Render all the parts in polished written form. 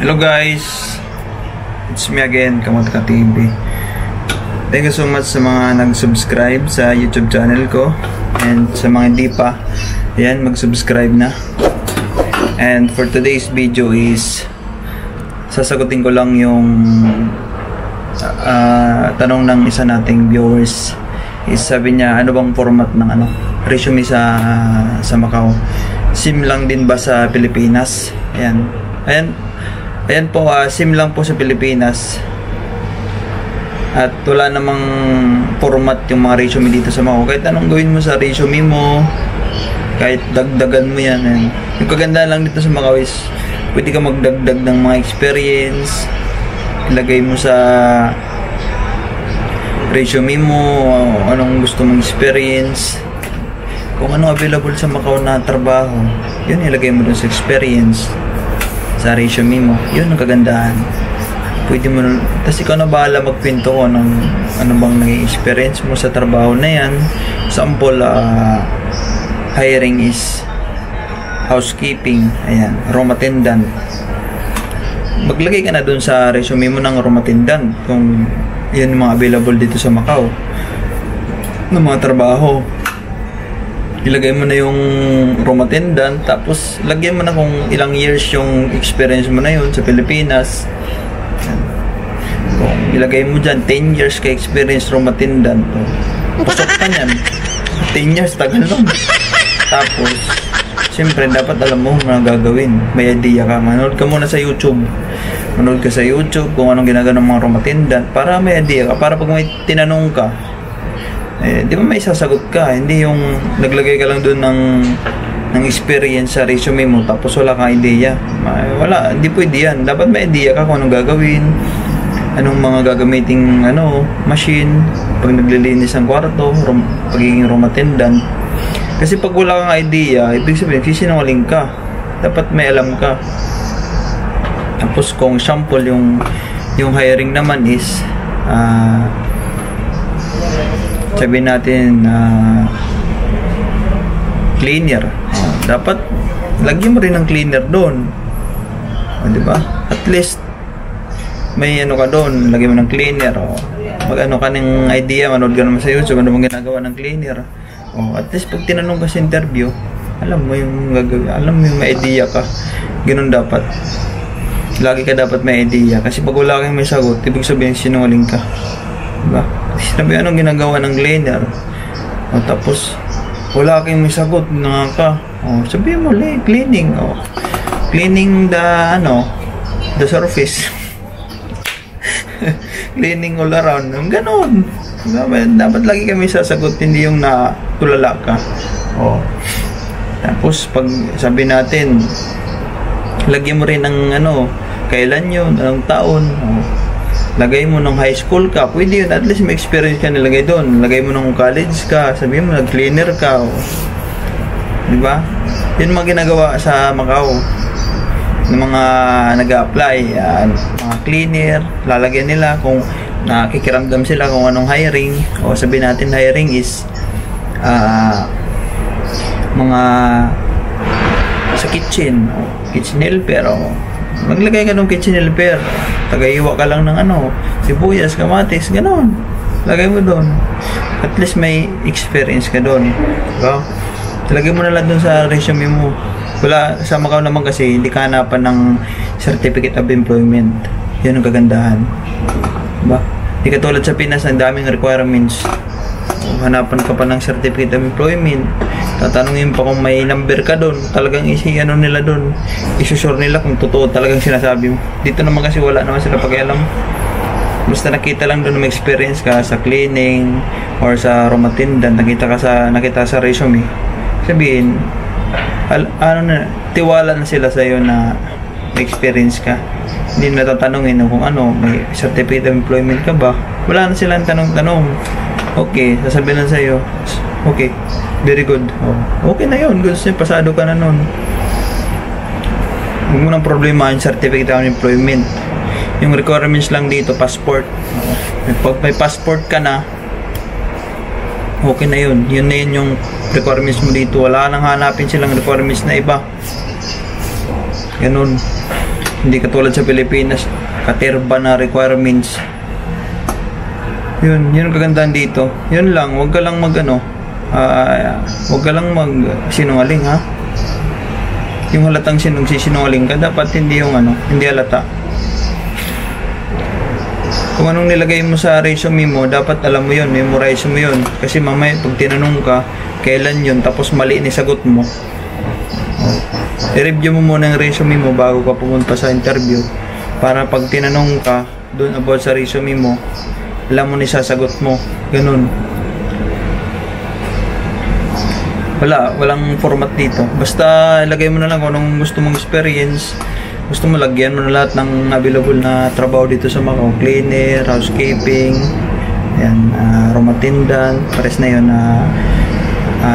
Hello guys, it's me again, Kamotka TV. Thank you so much sa mga nag-subscribe sa YouTube channel ko. And sa mga hindi pa, ayan, mag-subscribe na. And for today's video is sasagutin ko lang yung tanong ng isa nating viewers. Is sabi niya, ano bang format ng resume sa Macau? SIM lang din ba sa Pilipinas? Ayan po, SIM lang po sa Pilipinas. At wala namang format yung mga resume dito sa Macau. Kahit anong gawin mo sa resume mo, kahit dagdagan mo yan. Yung kagandahan lang dito sa Macau is pwede ka magdagdag ng mga experience, ilagay mo sa resume mo anong gusto mong experience, kung ano available sa Macau na trabaho, yun ilagay mo dun sa experience sa resume mo. Yun ang kagandahan. Pwede mo, tapos ikaw na bahala magkwento ko ng ano bang naging experience mo sa trabaho na yan. Sample, hiring is housekeeping, ayan, room attendant. Maglagay ka na dun sa resume mo ng room attendant kung yun mga available dito sa Macau ng mga trabaho. Ilagay mo na yung room attendant, tapos lagyan mo na kung ilang years yung experience mo na yun sa Pilipinas. Kung ilagay mo dyan 10 years ka experience room attendant, pasok ka nyan. 10 years, tagal lang. Tapos siyempre dapat alam mo mga gagawin, may idea ka. Manood ka muna sa YouTube, manood ka sa YouTube kung anong ginagawa ng mga room attendant para may idea ka, para pag may tinanong ka, di ba may sasagot ka. Hindi yung naglagay ka lang doon ng experience sa resume mo tapos wala kang idea. Wala, hindi pwede yan. Dapat may idea ka kung anong gagawin, anong mga gagamiting machine pag naglilinis ng kwarto, pagiging room attendant. Kasi pag wala kang idea, ibig sabihin sisinungaling ka. Dapat may alam ka. Tapos kung sample yung hiring naman is sabihin natin cleaner. Dapat lagyan mo rin ng cleaner doon. Di ba? At least may ka doon, lagyan mo ng cleaner. Mag-ano ka ng idea, manood ka naman sa YouTube, ano bang ginagawa ng cleaner. At least pag tinanong ka sa interview, alam mo yung gagawin, alam mo yung may idea ka. Ganun dapat. Lagi ka dapat may idea. Kasi pag wala kang may sagot, ibig sabihin sinungaling ka. Diba? Sinabi anong ginagawa ng cleaner, tapos wala kang may sagot na ka, sabihin mo cleaning, cleaning the surface. Cleaning all around, ganon. Dapat lagi kami sasagot, hindi yung natulala ka. Tapos pag sabi natin, lagyan mo rin ng kailan yun, anong taon. Lagay mo nung high school ka, pwede yun, at least may experience ka nilagay doon. Lagay mo nung college ka, sabihin mo nag-cleaner ka, diba? Yun mga ginagawa sa Macau ng mga nag-a-apply, mga cleaner, lalagyan nila kung nakikiramdam sila kung anong hiring, o sabihin natin hiring is mga sa kitchen, kitchen helper, maglagay ka ng kitchen helper, tagaiwa ka lang ng sibuyas, kamatis, gano'n, lagay mo doon, at least may experience ka doon, diba? Lagay mo na lang doon sa resume mo. Wala sa Macau naman kasi hindi ka hanapan ng certificate of employment. Yun ang kagandahan, diba? Hindi katulad sa Pinas, ang daming requirements. Hanapan ka pa ng certificate of employment, tatanungin pa kung may number ka doon, talagang nila doon, isusure nila kung totoo talagang sinasabi mo. Dito naman kasi wala naman sila pakialam. Basta nakita lang doon, may experience ka sa cleaning or sa room attendant, nakita sa resume, sabihin tiwala na sila sa iyo na may experience ka. Hindi na tatanungin kung may certificate of employment ka ba. Wala na silang tanong-tanong. Okay, sasabihin lang sa iyo, okay, very good. Okay na yun, gusto niya, pasado ka na nun. Huwag mo nang problema yung certificate of employment. Yung requirements lang dito, passport. Pag may passport ka na, okay na yun. Yun na yun yung requirements mo dito. Wala nang hanapin silang requirements na iba. Ganun. Hindi katulad sa Pilipinas, katerba na requirements. Yun ang kagandahan dito. Yun lang, wag ka lang mag wag ka lang mag sinungaling, ha. Yung halatang sinungaling ka, dapat hindi yung hindi halata. Kung anong nilagay mo sa resume mo, dapat alam mo yun, memorize mo yun. Kasi mamaya pag tinanong ka, kailan yun, tapos mali ni sagot mo. I-review mo muna yung resume mo bago ka pumunta sa interview, para pag tinanong ka doon about sa resume mo, alam mo ni sasagot mo. Ganun. Walang format dito. Basta lagay mo na lang kung anong gusto mong experience. Gusto mo, lagyan mo na lahat ng available na trabaho dito sa Macau. Cleaner, housekeeping, yan, room attendant, pares na yun,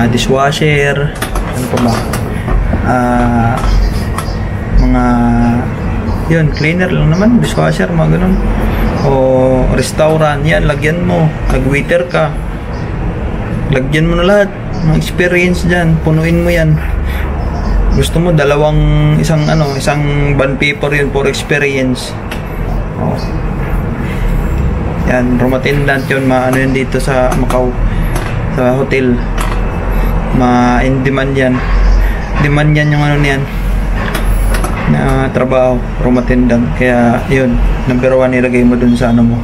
dishwasher, ano pa ba, mga yun, cleaner lang naman, dishwasher, mga ganun, o restaurant, yan, lagyan mo, nag-waiter ka, lagyan mo na lahat ng experience dyan, punuin mo yan. Gusto mo isang bond paper yun for experience. Oh. Yan, room attendant yun, yun dito sa Macau, sa hotel. In demand yan. Demand yan yung niyan na trabaho, room attendant. Kaya yun, number 1 nilagay mo dun sa mo,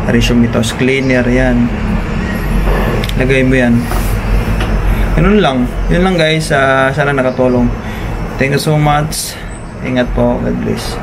resume ito. Cleaner yan, lagay mo yan. Ganun lang. Yun lang guys, sana nakatulong. Thank you so much. Ingat po. God bless.